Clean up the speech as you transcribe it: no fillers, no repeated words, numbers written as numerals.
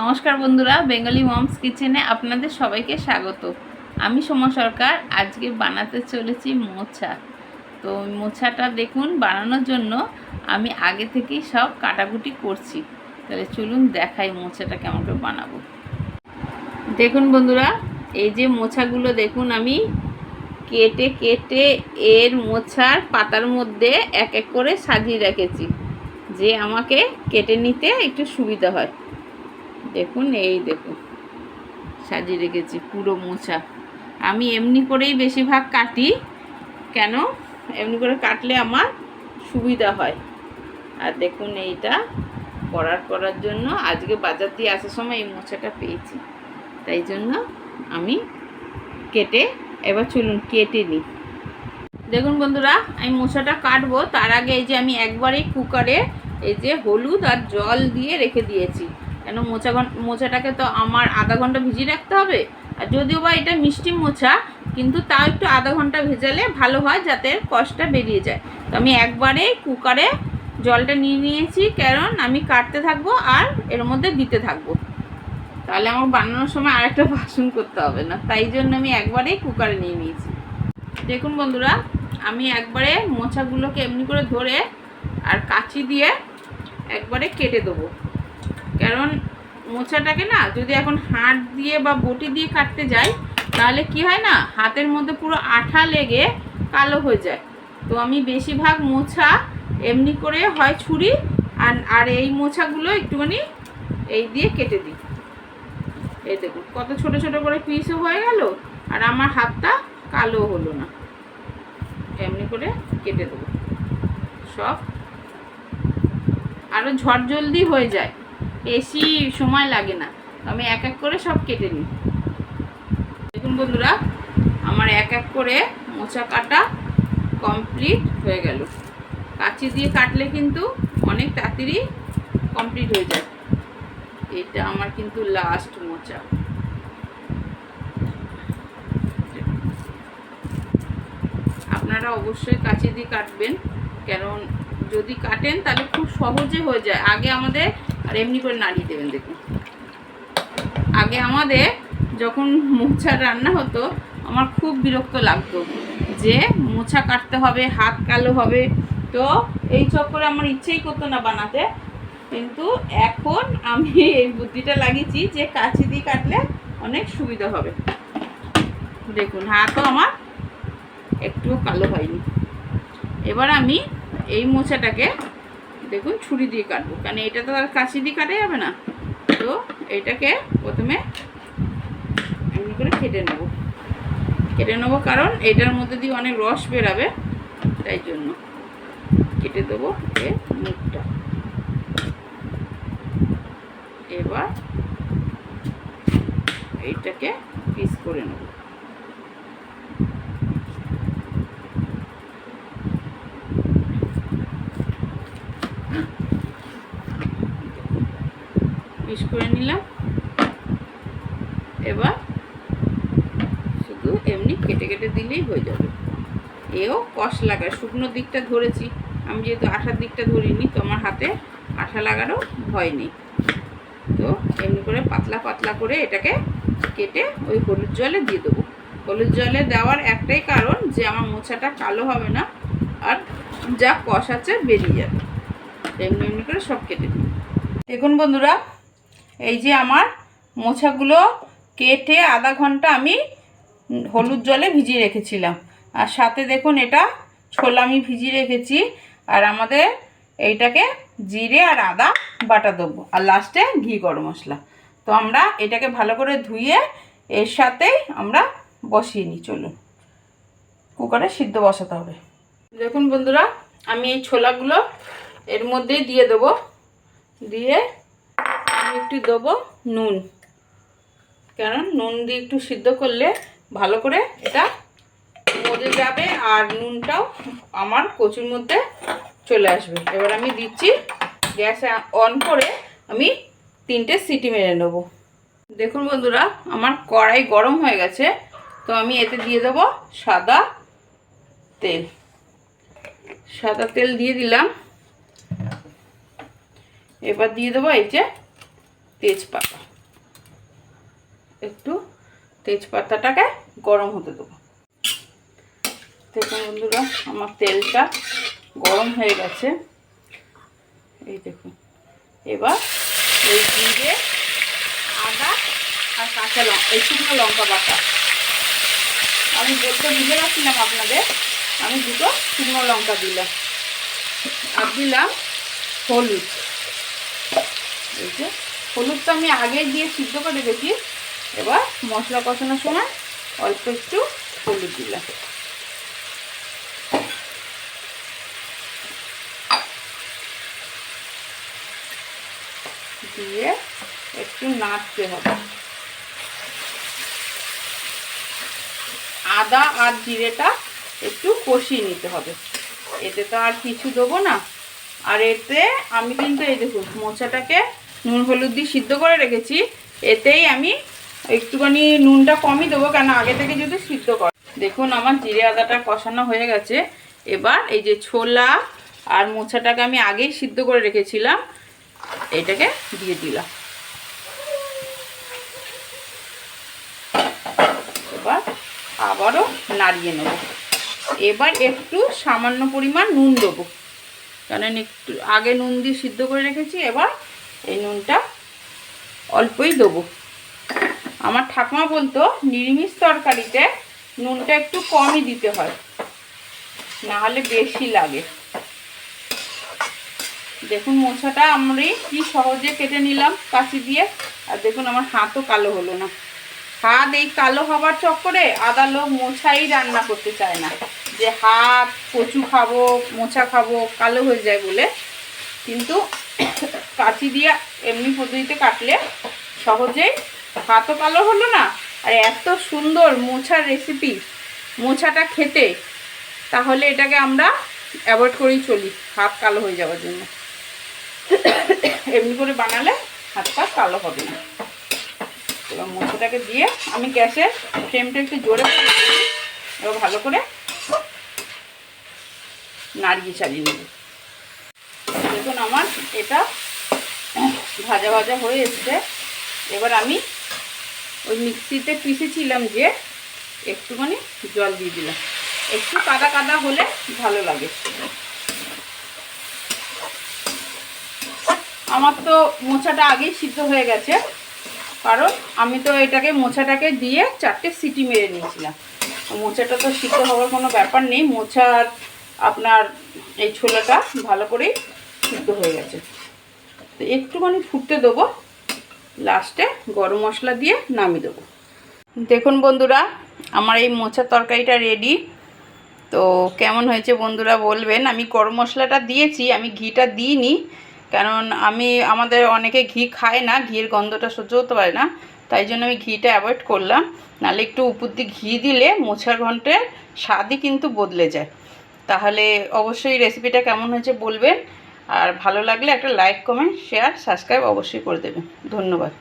নমস্কার বন্ধুরা, Bengali moms কিচেনে আপনাদের সবাইকে স্বাগত। আমি সোমা সরকার। আজকে বানাতে চলেছি মোচা। তো মোচাটা দেখুন, বানানোর জন্য আমি আগে থেকেই সব কাটাকুটি করছি। তাহলে চলুন দেখাই মোচাটা কেমন করে বানাবো। দেখুন বন্ধুরা, এই যে মোচাগুলো দেখুন, আমি কেটে কেটে এর মোচার পাতার মধ্যে এক এক করে সাজিয়ে রেখেছি, যে আমাকে কেটে নিতে একটু সুবিধা হয়। দেখুন, এই দেখুন সাজিয়ে রেখেছি পুরো মোচা। আমি এমনি করেই বেশিরভাগ কাটি, কেন এমনি করে কাটলে আমার সুবিধা হয়। আর দেখুন, এইটা করার জন্য আজকে বাজার দিয়ে আসার সময় এই মোচাটা পেয়েছি, তাই জন্য আমি কেটে এবার চলুন কেটে নিই। দেখুন বন্ধুরা, আমি মোচাটা কাটবো তার আগে এই যে আমি একবারেই কুকারে এই যে হলুদ আর জল দিয়ে রেখে দিয়েছি, কেন মোচাটাকে তো আমার আধা ঘন্টা ভিজিয়ে রাখতে হবে। আর যদিও বা এটা মিষ্টি মোচা, কিন্তু তাও একটু আধা ঘন্টা ভেজালে ভালো হয়, যাতে কষটা বেরিয়ে যায়। তো আমি একবারে কুকারে জলটা নিয়ে নিয়েছি, কারণ আমি কাটতে থাকবো আর এর মধ্যে দিতে থাকবো, তাহলে আমার বানানোর সময় আরেকটা বাসন করতে হবে না। তাই জন্য আমি একবারেই কুকারে নিয়ে নিয়েছি। দেখুন বন্ধুরা, আমি একবারে মোচাগুলোকে এমনি করে ধরে আর কাঁচি দিয়ে একবারে কেটে দেবো, কারণ মোচাটাকে না যদি এখন হাত দিয়ে বা বটি দিয়ে কাটতে যাই, তাহলে কি হয় না, হাতের মধ্যে পুরো আঠা লেগে কালো হয়ে যায়। তো আমি বেশিরভাগ মোচা এমনি করে হয় ছুরি আর এই মোচাগুলো একটুখানি এই দিয়ে কেটে দিই। এই দেখুন কত ছোট ছোট করে পিসও হয়ে গেল, আর আমার হাতটা কালো হলো না। এমনি করে কেটে দেবো সব, আরও ঝট জলদি হয়ে যায়, বেশি সময় লাগে না। আমি এক এক করে সব কেটে নিই। দেখুন বন্ধুরা, আমার এক এক করে মোচা কাটা কমপ্লিট হয়ে গেল। কাঁচি দিয়ে কাটলে কিন্তু অনেক তাড়াতাড়ি কমপ্লিট হয়ে যায়। এটা আমার কিন্তু লাস্ট মোচা। আপনারা অবশ্যই কাঁচি দিয়ে কাটবেন, কারণ যদি কাটেন তাহলে খুব সহজে হয়ে যায়। আগে আমাদের আর এমনি করে নাড়িয়ে দেবেন। দেখুন, আগে আমাদের যখন মোচা রান্না হতো, আমার খুব বিরক্ত লাগতো যে মোচা কাটতে হবে, হাত কালো হবে। তো এই চক্করে আমার ইচ্ছেই করতো না বানাতে, কিন্তু এখন আমি এই বুদ্ধিটা লাগিয়েছি যে কাঁচি দিয়ে কাটলে অনেক সুবিধা হবে। দেখুন, হাতও আমার একটুও কালো হয়নি। এবার আমি এই মোচাটাকে দেখুন ছুরি দিয়ে কাটবো, কারণ এটা তো আর কাঁচি দিয়ে কাটা যাবে না। তো এটাকে প্রথমে এমনি করে কেটে নেবো, কারণ এটার মধ্যে দিয়ে অনেক রস বেরাবে, তাই জন্য কেটে দেবো এর মুখটা। এবার এইটাকে পিস করে নেব। পিস করে নিলাম। এবার শুধু এমনি কেটে কেটে দিলেই হয়ে যাবে। এও কষ লাগায়, শুকনো দিকটা ধরেছি আমি, যেহেতু আঠার দিকটা ধরিনি, তো আমার হাতে আঠা লাগারও ভয় নেই। তো এমনি করে পাতলা পাতলা করে এটাকে কেটে ওই হলুদ জলে দিয়ে দেবো। হলুদ জলে দেওয়ার একটাই কারণ, যে আমার মোচাটা কালো হবে না, আর যা কষ আছে বেরিয়ে যাবে। এমনি এমনি করে সব কেটে দিই। দেখুন বন্ধুরা, এই যে আমার মোচাগুলো কেটে আধা ঘন্টা আমি হলুদ জলে ভিজিয়ে রেখেছিলাম, আর সাথে দেখুন এটা ছোলা আমি ভিজিয়ে রেখেছি। আর আমাদের এইটাকে জিরে আর আদা বাটা দেবো, আর লাস্টে ঘি গরম মশলা। তো আমরা এটাকে ভালো করে ধুয়ে এর সাথেই আমরা বসিয়ে নিই। চলুন, কুকারে সিদ্ধ বসাতে হবে। দেখুন বন্ধুরা, আমি এই ছোলাগুলো এর মধ্যেই দিয়ে দেবো, দিয়ে আমি একটু দেবো নুন, কারণ নুন দিয়ে একটু সিদ্ধ করলে ভালো করে এটা মজে যাবে, আর নুনটাও আমার কচুর মধ্যে চলে আসবে। এবার আমি দিচ্ছি, গ্যাস অন করে আমি 3টে সিটি মেরে নেব। দেখুন বন্ধুরা, আমার কড়াই গরম হয়ে গেছে, তো আমি এতে দিয়ে দেবো সাদা তেল দিয়ে দিলাম। এবার দিয়ে দেবো এই যে তেজপাতা, একটু তেজপাতাটাকে গরম হতে দেবো। দেখুন বন্ধুরা, আমার তেলটা গরম হয়ে গেছে। এই দেখুন, এবার এই জিরে, আদা আর কাঁচা লঙ্কা, এই শুকনো লঙ্কা বাটা, আমি বলতে ভুলে রাখছিলাম আপনাদের, আমি 2টো শুকনো লঙ্কা দিলাম, আর দিলাম হলুদ। এই যে হলুদটা আমি আগেই দিয়ে সিদ্ধ করে রেখেছি। এবার মশলা কষানোর সময় অল্প একটু হলুদ দিলাম। দিয়ে একটু নাড়তে হবে। আদা আর জিরেটা একটু কষিয়ে নিতে হবে। এতে তো আর কিছু দেবো না। আর এতে আমি কিন্তু এই দেখুন মোচাটাকে নুন হলুদ দিয়ে সিদ্ধ করে রেখেছি। এতেই আমি একটুখানি নুনটা কমই দেবো, কেন আগে থেকে যদি সিদ্ধ কর। দেখুন আমার জিরে আদাটা কষানো হয়ে গেছে। এবার এই যে ছোলা আর মোচাটাকে আমি আগেই সিদ্ধ করে রেখেছিলাম, এটাকে দিয়ে দিলাম। এবার আবারও নাড়িয়ে নেব। এবার একটু সামান্য পরিমাণ নুন দেবো, কারণ একটু আগে নুন দিয়ে সিদ্ধ করে রেখেছি। এবার এই নুনটা অল্পই দেবো। আমার ঠাকুমা বলতো নিরামিষ তরকারিতে নুনটা একটু কমই দিতে হয়, না হলে বেশি লাগে। দেখুন মোচাটা আমরা কি সহজে কেটে নিলাম কাঁচি দিয়ে। আর দেখুন আমার হাতও কালো হলো না। হাত এই কালো হবার চক্করে আদা লোক মোছাই রান্না করতে চায় না, যে হাত কচু খাবো, মোছা খাবো, কালো হয়ে যায় বলে। কিন্তু কাঁচি দিয়ে এমনি পদ্ধতিতে কাটলে সহজেই হাতও কালো হলো না, আর এত সুন্দর মোছার রেসিপি, মোছাটা খেতে। তাহলে এটাকে আমরা অ্যাভয়েড করেই চলি হাত কালো হয়ে যাওয়ার জন্য। এমনি করে বানালে হাতটা কালো হবে না। এবার মোচাটাকে দিয়ে আমি গ্যাসের ফ্লেমটা একটু জোরে করে দিই। এবার ভালো করে নাড়িয়ে চালিয়ে নেব। দেখুন আমার এটা ভাজা ভাজা হয়ে এসছে। এবার আমি ওই মিক্সিতে পিষেছিলাম যে একটুখানি জল দিয়ে দিলাম, একটু কাদা কাদা হলে ভালো লাগে। আমার তো মোচাটা আগেই সিদ্ধ হয়ে গেছে, কারণ আমি তো এটাকে মোচাটাকে দিয়ে 4টে সিটি মেরে নিয়েছিলাম। মোচাটা তো সিদ্ধ হওয়ার কোনো ব্যাপার নেই। মোচার আপনার এই ছোলাটা ভালো করেই সিদ্ধ হয়ে গেছে। তো একটুখানি ফুটতে দেবো, লাস্টে গরম মশলা দিয়ে নামিয়ে দেবো। দেখুন বন্ধুরা, আমার এই মোচার তরকারিটা রেডি। তো কেমন হয়েছে বন্ধুরা বলবেন। আমি গরম মশলাটা দিয়েছি, আমি ঘিটা দিইনি, কারণ আমাদের অনেকে ঘি খায় না, ঘিয়ের গন্ধটা সহ্য হতে পারে না, তাই জন্য আমি ঘিটা অ্যাভয়েড করলাম। নাহলে একটু উপর দিয়ে ঘি দিলে মোচার ঘন্টের স্বাদই কিন্তু বদলে যায়। তাহলে অবশ্যই রেসিপিটা কেমন হয়েছে বলবেন, আর ভালো লাগলে একটা লাইক, কমেন্ট, শেয়ার, সাবস্ক্রাইব অবশ্যই করে দেবেন। ধন্যবাদ।